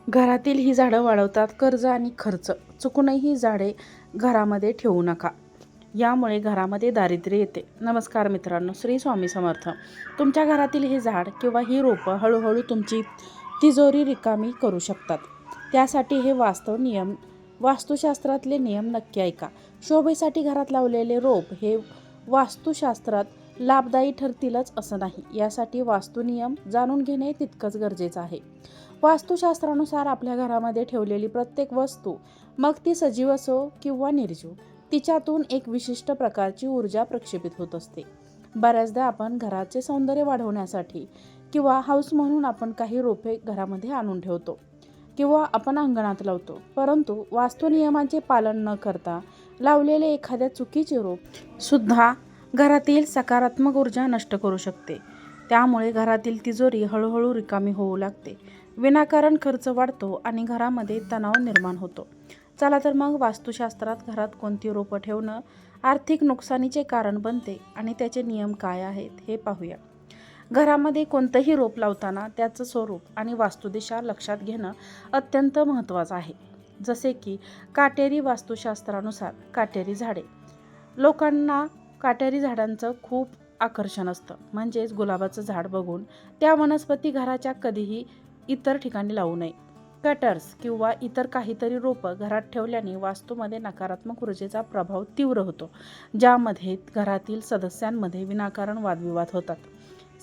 घरातील ही झाडं वाढवतात कर्ज आणि खर्च. चुकूनही ही झाडे घरामध्ये ठेवू नका. यामुळे घरामध्ये दारिद्र्य येते. नमस्कार मित्रांनो, श्री स्वामी समर्थ. तुमच्या घरातील हे झाड किंवा ही रोपं हळूहळू तुमची तिजोरी रिकामी करू शकतात. त्यासाठी हे वास्तुशास्त्रातले नियम नक्की ऐका. शोभेसाठी घरात लावलेले रोप हे वास्तुशास्त्रात लाभदायी ठरतीलच असं नाही. यासाठी वास्तुनियम जाणून घेणे तितकंच गरजेचं आहे. वास्तुशास्त्रानुसार आपल्या घरामध्ये ठेवलेली प्रत्येक वस्तू, मग ती सजीव असो किंवा निर्जीव, तिच्यातून एक विशिष्ट प्रकारची ऊर्जा प्रक्षेपित होत असते. बऱ्याचदा आपण घराचे सौंदर्य वाढवण्यासाठी किंवा हाऊस म्हणून आपण काही रोपे घरामध्ये आणून ठेवतो किंवा आपण अंगणात लावतो, परंतु वास्तुनियमांचे पालन न करता लावलेले एखाद्या चुकीचे रोप सुद्धा घरातील सकारात्मक ऊर्जा नष्ट करू शकते. त्यामुळे घरातील तिजोरी हळूहळू रिकामी होऊ लागते, विनाकारण खर्च वाढतो आणि घरामध्ये तणाव निर्माण होतो. चला तर मग वास्तुशास्त्रात घरात कोणती रोपं ठेवणं आर्थिक नुकसानीचे कारण बनते आणि त्याचे नियम काय आहेत हे पाहूया. घरामध्ये कोणतंही रोप लावताना त्याचं स्वरूप आणि वास्तुदिशा लक्षात घेणं अत्यंत महत्त्वाचं आहे. जसे की काटेरी वास्तुशास्त्रानुसार काटेरी झाडे. लोकांना काटेरी झाडांचं खूप आकर्षण असतं. म्हणजेच गुलाबाचं झाड बघून त्या वनस्पती घराच्या कधीही इतर ठिकाणी लावू नये. कटर्स किंवा इतर काहीतरी रोपं घरात ठेवल्याने वास्तूमध्ये नकारात्मक ऊर्जेचा प्रभाव तीव्र होतो, ज्यामध्ये घरातील सदस्यांमध्ये विनाकारण वादविवाद होतात,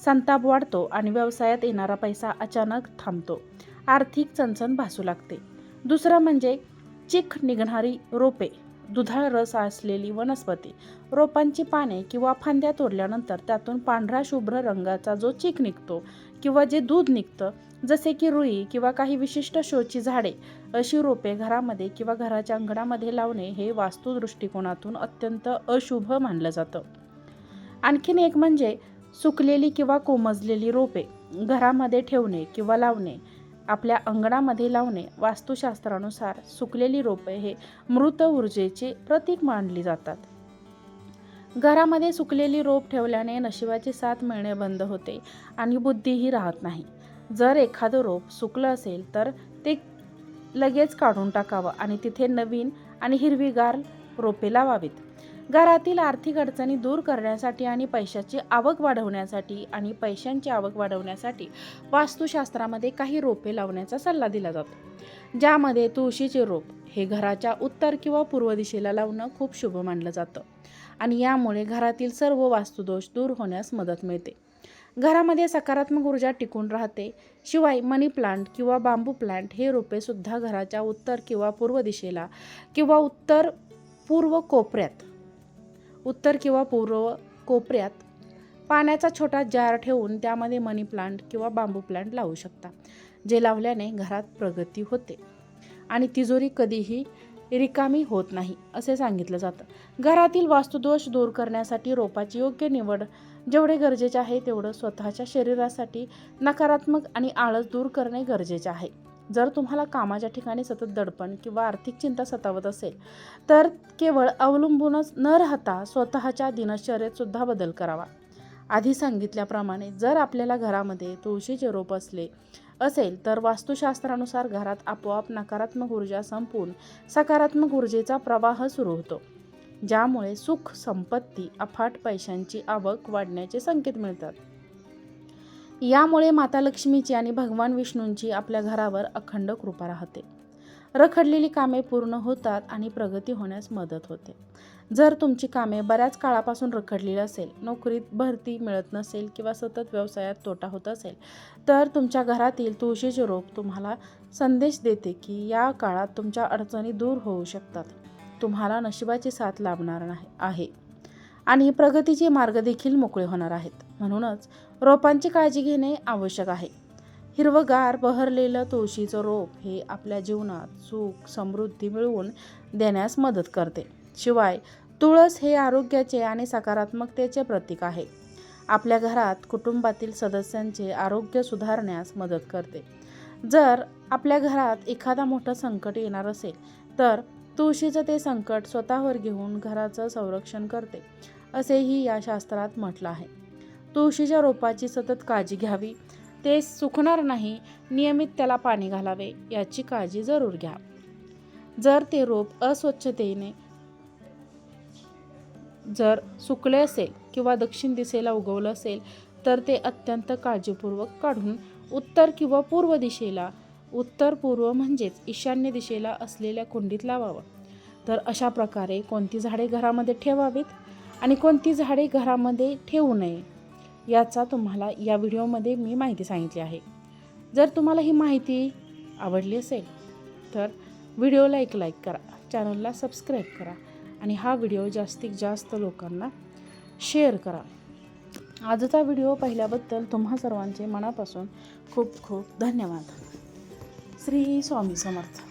संताप वाढतो आणि व्यवसायात येणारा पैसा अचानक थांबतो, आर्थिक चणचण भासू लागते. दुसरं म्हणजे चिक निघणारी रोपे. दुधाळ रस असलेली वनस्पती. रोपांची पाने किंवा फांद्या तोडल्यानंतर त्यातून पांढरा शुभ्र रंगाचा जो चिक निघतो किंवा जे दूध निघतं, जसे की रुई किंवा काही विशिष्ट शोची झाडे, अशी रोपे घरामध्ये किंवा घराच्या अंगणामध्ये लावणे हे वास्तु दृष्टिकोनातून अत्यंत अशुभ मानलं जातं. आणखीन एक म्हणजे सुकलेली किंवा कोमजलेली रोपे घरामध्ये ठेवणे किंवा लावणे. आपल्या अंगणामध्ये लावणे. वास्तुशास्त्रानुसार सुकलेली रोपे हे मृत ऊर्जेचे प्रतीक मानली जातात. घरामध्ये सुकलेली रोप ठेवल्याने नशिबाची साथ मिळणे बंद होते आणि बुद्धीही राहत नाही. जर एखादं रोप सुकलं असेल तर ते लगेच काढून टाकावं आणि तिथे नवीन आणि हिरवीगार रोपे लावावीत. घरातील आर्थिक अडचणी दूर करण्यासाठी आणि पैशांची आवक वाढवण्यासाठी वास्तुशास्त्रामध्ये काही रोपे लावण्याचा सल्ला दिला जातो, ज्यामध्ये तुळशीचे रोप हे घराच्या उत्तर किंवा पूर्व दिशेला लावणं खूप शुभ मानलं जातं आणि यामुळे घरातील सर्व वास्तुदोष दूर होण्यास मदत मिळते. घरामध्ये सकारात्मक ऊर्जा टिकून राहते. शिवाय मनी प्लांट किंवा बांबू प्लांट हे रोपे सुद्धा घराच्या उत्तर किंवा पूर्व दिशेला किंवा उत्तर किंवा पूर्व कोपऱ्यात पाण्याचा छोटा जार ठेवून त्यामध्ये मनी प्लांट किंवा बांबू प्लांट लावू शकता, जे लावल्याने घरात प्रगती होते आणि तिजोरी कधीही रिकामी होत नाही असे सांगितलं जातं. घरातील वास्तुदोष दूर करण्यासाठी रोपाची योग्य निवड जेवढे गरजेचे आहे तेवढं स्वतःच्या शरीरासाठी नकारात्मक आणि आळस दूर करणे गरजेचे आहे. जर तुम्हाला कामाच्या ठिकाणी सतत दडपण किंवा आर्थिक चिंता सतावत असेल तर केवळ अवलंबूनच न राहता स्वतःच्या दिनचर्येत सुद्धा बदल करावा. आधी सांगितल्याप्रमाणे जर आपल्याला घरामध्ये तुळशीचे रोप असेल तर वास्तुशास्त्रानुसार घरात आपोआप नकारात्मक ऊर्जा संपून सकारात्मक ऊर्जेचा प्रवाह सुरू होतो, ज्यामुळे सुख, संपत्ती, अफाट पैशांची आवक वाढण्याचे संकेत मिळतात. यामुळे माता लक्ष्मीची आणि भगवान विष्णूंची आपल्या घरावर अखंड कृपा राहते. रखडलेली कामे पूर्ण होतात आणि प्रगती होण्यास मदत होते. जर तुमची कामे बऱ्याच काळापासून रखडलेली असेल, नोकरीत भरती मिळत नसेल किंवा सतत व्यवसायात तोटा होत असेल, तर तुमच्या घरातील तुळशीचे रोप तुम्हाला संदेश देते की या काळात तुमच्या अडचणी दूर होऊ शकतात, तुम्हाला नशिबाची साथ लाभणार आहे आणि प्रगतीचे मार्ग देखील मोकळे होणार आहेत. म्हणूनच रोपांची काळजी घेणे आवश्यक आहे. हिरवगार बहरलेलं तुळशीचं रोप हे आपल्या जीवनात सुख, समृद्धी मिळवून देण्यास मदत करते. शिवाय तुळस हे आरोग्याचे आणि सकारात्मकतेचे प्रतीक आहे. आपल्या घरात कुटुंबातील सदस्यांचे आरोग्य सुधारण्यास मदत करते. जर आपल्या घरात एखादा मोठं संकट येणार असेल तर तुळशीचं ते संकट स्वतःवर घेऊन घराचं संरक्षण करते, असेही या शास्त्रात म्हटलं आहे. तुळशीच्या रोपाची सतत काळजी घ्यावी. ते सुकणार नाही, नियमित त्याला पाणी घालावे याची काळजी जरूर घ्या. जर ते रोप अस्वच्छतेने जर सुकले असेल किंवा दक्षिण दिशेला उगवलं असेल तर ते अत्यंत काळजीपूर्वक काढून उत्तर किंवा पूर्व दिशेला, उत्तर पूर्व म्हणजेच ईशान्य दिशेला असलेल्या कुंडीत लावावं. तर अशा प्रकारे कोणती झाडे घरामध्ये ठेवावीत आणि कोणती झाडे घरामध्ये ठेवू नये याचा तुम्हाला या व्हिडिओमध्ये मी माहिती सांगितली आहे. जर तुम्हाला ही माहिती आवडली असेल तर व्हिडिओला एक लाईक करा, चॅनलला सबस्क्राईब करा आणि हा व्हिडिओ जास्तीत जास्त लोकांना शेअर करा. आजचा व्हिडिओ पाहिल्याबद्दल तुम्हा सर्वांचे मनापासून खूप खूप धन्यवाद. श्री स्वामी समर्थ.